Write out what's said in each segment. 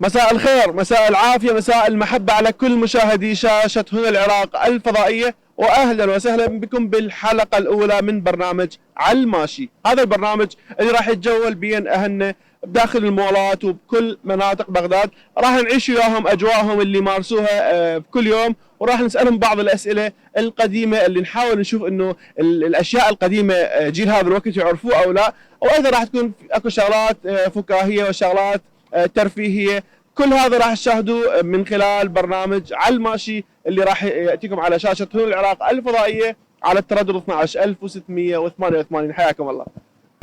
مساء الخير، مساء العافية، مساء المحبة على كل مشاهدي شاشة هنا العراق الفضائية، وأهلا وسهلا بكم بالحلقة الأولى من برنامج على الماشي. هذا البرنامج اللي راح يتجول بين أهلنا بداخل المولات وبكل مناطق بغداد، راح نعيش وياهم أجواءهم اللي مارسوها بكل يوم، وراح نسألهم بعض الأسئلة القديمة اللي نحاول نشوف إنه الأشياء القديمة جيل هذا الوقت يعرفوه أو لا، وأيضا راح تكون أكو شغلات فكاهية وشغلات ترفيهية. كل هذا راح تشاهدوه من خلال برنامج على الماشي اللي راح ياتيكم على شاشه هنا العراق الفضائيه على التردد 12688. حياكم الله.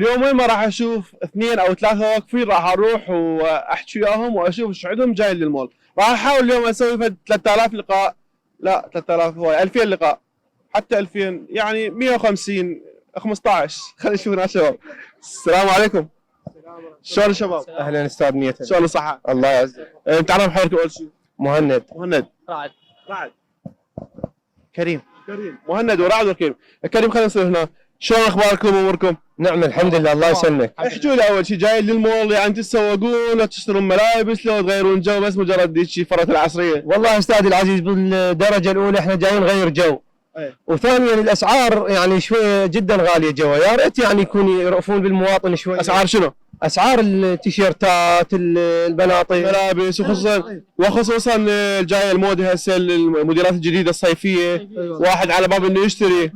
اليوم وين ما راح اشوف اثنين او ثلاثه واقفين راح اروح واحكي وياهم واشوف ايش عندهم جاي للمول. راح احاول اليوم اسوي 3000 لقاء، لا 3000 هواي، 2000 لقاء، حتى 2000 يعني 150 15. خلينا نشوف هنا شباب. السلام عليكم. شلون الشباب؟ اهلا استاذ ميت. شلون الصحة؟ الله يعزك. انت عرف حضرتك اول شيء؟ مهند. رعد. كريم. مهند ورعد وكريم. كريم خلينا نصير هنا. شلون اخباركم واموركم؟ نعم الحمد لله الله يسلمك. احكوا لي اول شيء، جايين للمول يعني تتسوقون لو تشترون ملابس لو تغيرون جو بس مجرد هيك فرة العصرية؟ والله استاذ العزيز بالدرجه الاولى احنا جايين نغير جو. وثانيا الاسعار يعني شويه جدا غاليه جوا، يا ريت يعني يكون يرأفون بالمواطن شوي. اسعار شنو؟ اسعار التيشيرتات البناطيل ملابس، وخصوصا جايه الموضه هسه الموديلات الجديده الصيفيه. واحد على باب انه يشتري.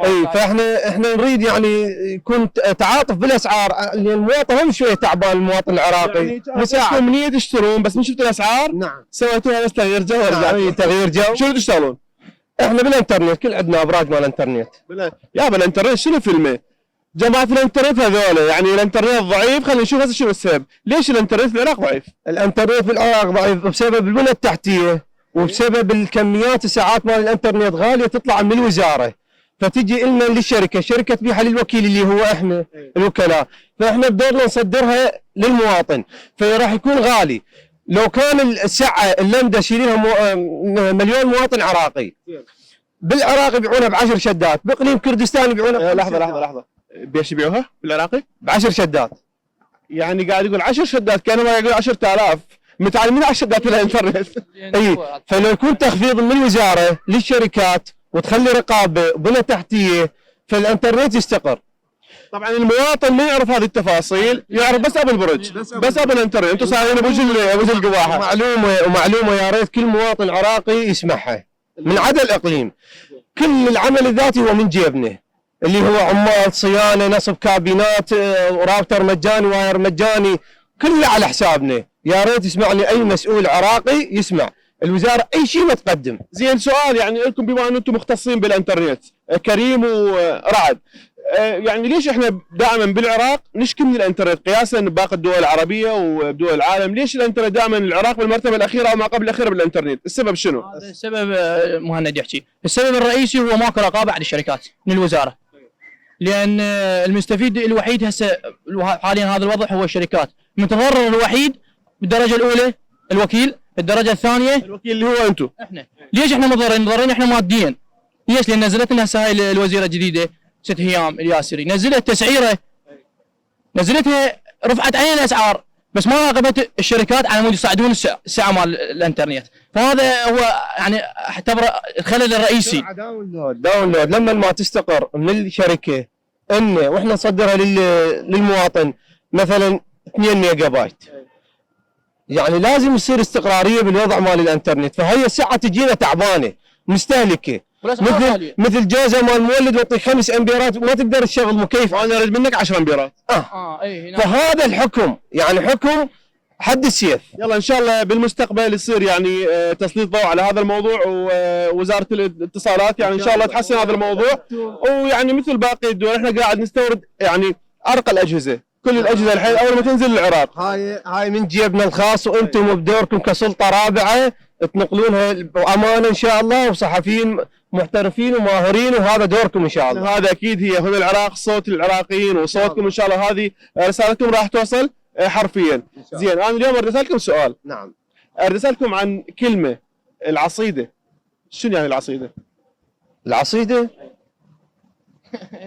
اي فاحنا نريد يعني يكون تعاطف بالاسعار، لان المواطن هم شويه تعبان المواطن العراقي. يعني مساعد نيه تشترون بس من شفتوا الاسعار؟ نعم سويتوها بس تغيير جو. نعم تغيير جو. شنو تشتغلون؟ احنا بالانترنت كل عندنا ابراج مال الانترنت. يا بالانترنت شنو فيلمه؟ جماعة الانترنت هذول يعني الانترنت ضعيف، خلينا نشوف هسه شنو السبب، ليش الانترنت في العراق ضعيف؟ الانترنت في العراق ضعيف بسبب البنى التحتية وبسبب الكميات الساعات مال الانترنت غالية تطلع من الوزارة، فتجي لنا للشركة، الشركة تبيعها للوكيل اللي هو احنا الوكلاء، فاحنا بدورنا نصدرها للمواطن، فراح يكون غالي. لو كان السعة اللمدة شيلينها مليون مواطن عراقي، بالعراق يبيعونها ب10 شدات، باقليم كردستان يبيعونها لحظة بيش يبيعوها بالعراقي؟ ب10 شدات. يعني قاعد يقول 10 شدات كانوا يقول 10000 متعلمين على شدات الانترنت. اي فلو يكون تخفيض من الوزاره للشركات وتخلي رقابه وبنى تحتيه فالانترنت يستقر. طبعا المواطن ما يعرف هذه التفاصيل، يعرف بس ابو البرج، بس ابو الانترنت. انتم صايرين ابو القباحه. ومعلومه يا ريت كل مواطن عراقي يسمعها من عدا الاقليم. كل العمل الذاتي هو من جيبنا، اللي هو عمال صيانه، نصب كابينات، راوتر مجاني، واير مجاني، كله على حسابنا. يا ريت يسمعني اي مسؤول عراقي يسمع، الوزاره اي شيء ما تقدم. زين سؤال يعني لكم بما ان انتم مختصين بالانترنت، كريم ورعد، يعني ليش احنا دائما بالعراق نشكي من الانترنت قياسا بباقي الدول العربيه ودول العالم؟ ليش الانترنت دائما العراق بالمرتبه الاخيره او ما قبل الاخيره بالانترنت؟ السبب شنو؟ هذا السبب مهند يحكي، السبب الرئيسي هو ماكو رقابه على الشركات من الوزاره. لان المستفيد الوحيد هسه حاليا هذا الوضع هو الشركات، المتضرر الوحيد بالدرجه الاولى الوكيل، الدرجه الثانيه الوكيل اللي هو انتم. احنا ليش احنا مضررين احنا ماديا؟ ليش؟ لان نزلت لنا هسه هاي الوزيره الجديده ست هيام الياسري، نزلت تسعيره، نزلتها رفعت علينا الاسعار بس ما راقبت الشركات على مود يصعدون السعه مال الانترنت، فهذا هو يعني اعتبره الخلل الرئيسي. داونلود لما ما تستقر من الشركه انه واحنا نصدرها للمواطن مثلا 2 ميجا بايت، يعني لازم يصير استقراريه بالوضع مال الانترنت، فهي الساعه تجينا تعبانه مستهلكه، مثل جوزه مال مولد يعطيك 5 امبيرات ما تقدر تشغل مكيف. انا اريد منك 10 امبيرات. اي فهذا الحكم يعني حكم حد السيف. يلا ان شاء الله بالمستقبل يصير يعني تسليط ضوء على هذا الموضوع، ووزاره الاتصالات يعني ان شاء الله تحسن هذا الموضوع. ويعني مثل باقي الدول احنا قاعد نستورد يعني ارقى الاجهزه، كل الاجهزه الحين اول ما تنزل العراق. هاي من جيبنا الخاص، وانتم بدوركم كسلطه رابعه تنقلونها بامانه ان شاء الله، وصحفيين محترفين وماهرين، وهذا دوركم ان شاء الله. هذا اكيد هي هنا العراق، صوت العراقيين وصوتكم ان شاء الله. هذه رسالتكم راح توصل حرفيا. زين انا اليوم اريد اسالكم سؤال. نعم. اريد اسالكم عن كلمه العصيده. شنو يعني العصيده؟ العصيده؟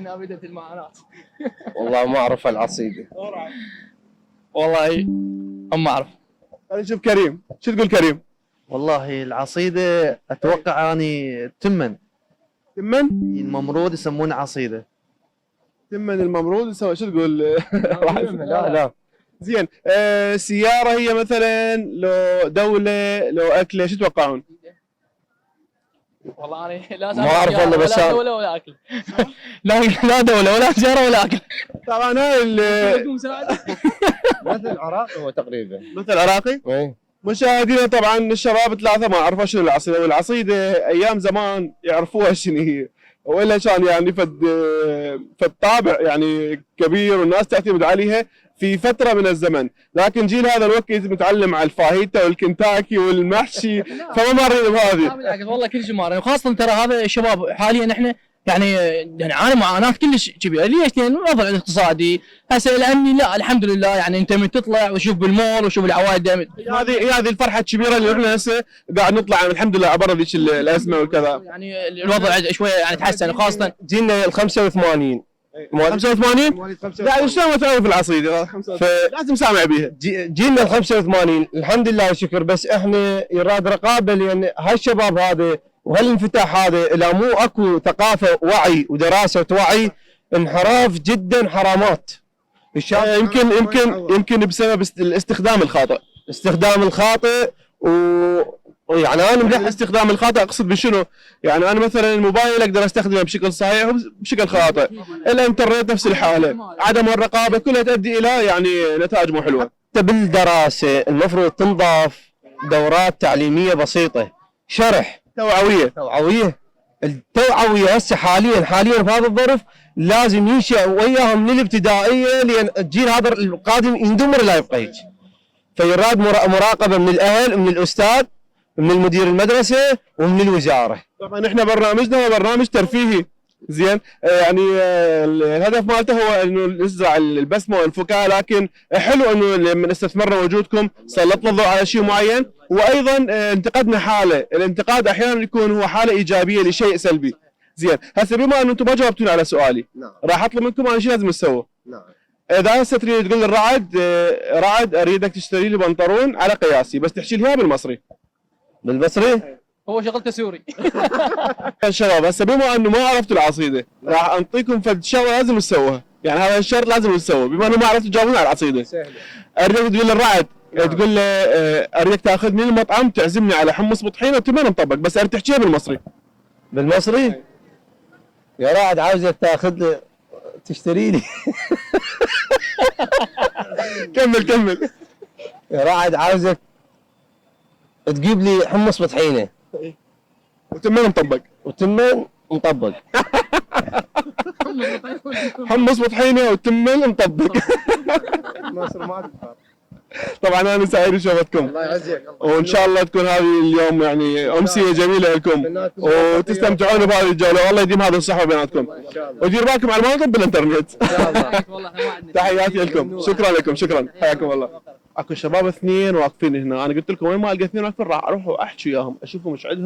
نابذه المعاناه. والله ما اعرف العصيده. والله ما اعرف. خلينا نشوف كريم، شو تقول كريم؟ والله العصيدة أتوقع أني تمن تمن؟ الممرود يسمونه عصيدة. تمن الممرود شو تقول؟ لا لا زين سيارة هي مثلا لو دولة لو أكلة شو تتوقعون؟ والله انا لا ما أعرف والله بس لا دوله ولا اكل. لا دوله ولا سياره ولا اكل. طبعا هاي مثل العراق هو تقريبا. مثل عراقي. اي مشاهدينا طبعا الشباب ثلاثة ما عرفوا شنو العصيدة، والعصيدة أيام زمان يعرفوها شنو هي، وإلا كان يعني فد طابع يعني كبير والناس تعتمد عليها في فترة من الزمن، لكن جيل هذا الوقت متعلم على الفاهيتا والكنتاكي والمحشي فما مارين بهذه. بالعكس والله كل شيء مارين، وخاصه ترى هذا الشباب حاليا احنا يعني عاني معاناه كلش كبيره. ليش؟ لان الوضع الاقتصادي هسه الامني لا الحمد لله، يعني انت من تطلع وشوف بالمول وشوف العوائد هذه الفرحة الكبيرة اللي احنا هسه قاعد نطلع الحمد لله عبر ذيك الأزمة والكذا. يعني الوضع شويه يعني تحسن، خاصه جينا ال 85 85 لا شلون ما تعرف العصيدة لازم سامع بيها. جينا ال 85 الحمد لله والشكر، بس احنا يراد رقابه، لان هالشباب هذا وهالانفتاح هذا اذا مو اكو ثقافه وعي ودراسه وتوعي انحراف جدا حرامات. الشاب يمكن بسبب الاستخدام الخاطئ. استخدام الخاطئ يعني انا لا استخدام الخاطئ اقصد بشنو؟ يعني انا مثلا الموبايل اقدر استخدمه بشكل صحيح وبشكل خاطئ، الانترنت نفس الحاله، عدم الرقابه كلها تؤدي الى يعني نتائج مو حلوه. حتى بالدراسه المفروض تنضاف دورات تعليميه بسيطه، شرح توعويه. التوعويه هسه حاليا في هذا الظرف لازم ينشأ وياهم من الابتدائيه، لان الجيل هذا القادم يندمر لا يبقى هيك. فيراد مراقبه من الاهل ومن الاستاذ من المدير المدرسه ومن الوزاره. طبعا احنا برنامجنا هو برنامج ترفيهي زين، يعني الهدف مالته هو انه نزرع البسمه والفكاهه، لكن حلو انه لما استثمرنا وجودكم سلطنا الضوء على شيء معين، وايضا انتقدنا حاله، الانتقاد احيانا يكون هو حاله ايجابيه لشيء سلبي. زين هسه بما انه انتم ما جاوبتوني على سؤالي، راح اطلب منكم انا شو لازم اسوي؟ اذا هسه تريد تقول للرعد رعد اريدك تشتري لي بنطلون على قياسي، بس تحكي لي اياها بالمصري. بالمصري؟ هو شغلته سوري. شباب هسه بما انه ما عرفتوا العصيده راح انطيكم فد شغله لازم تسووها، يعني هذا الشرط لازم يسوى بما انه ما عرفتوا تجاوبون على العصيده. اريدك تقول للرعد تقول له اريدك تاخذ من المطعم تعزمني على حمص بطحينه وتمن مطبق، بس اريد تحكيها بالمصري. بالمصري؟ يا رعد عاوزك تاخذ لي تشتري لي. كمل. يا رعد عاوزك تجيب لي حمص بطحينه وتمن مطبق. حمص بطحينه وتمن مطبق. طبعا انا سعيد بشوفتكم، الله يعزك، وان شاء الله تكون هذه اليوم يعني امسيه جميله لكم وتستمتعون بهذه الجوله، والله يديم هذا الصحبه بيناتكم، ودير بالكم على المناطق بالانترنت. تحياتي لكم، شكرا لكم، شكرا، حياكم الله. اكو شباب اثنين واقفين هنا، انا قلت لكم وين ما القى اثنين واقفين راح اروح واحكي وياهم اشوفهم ايش عندهم.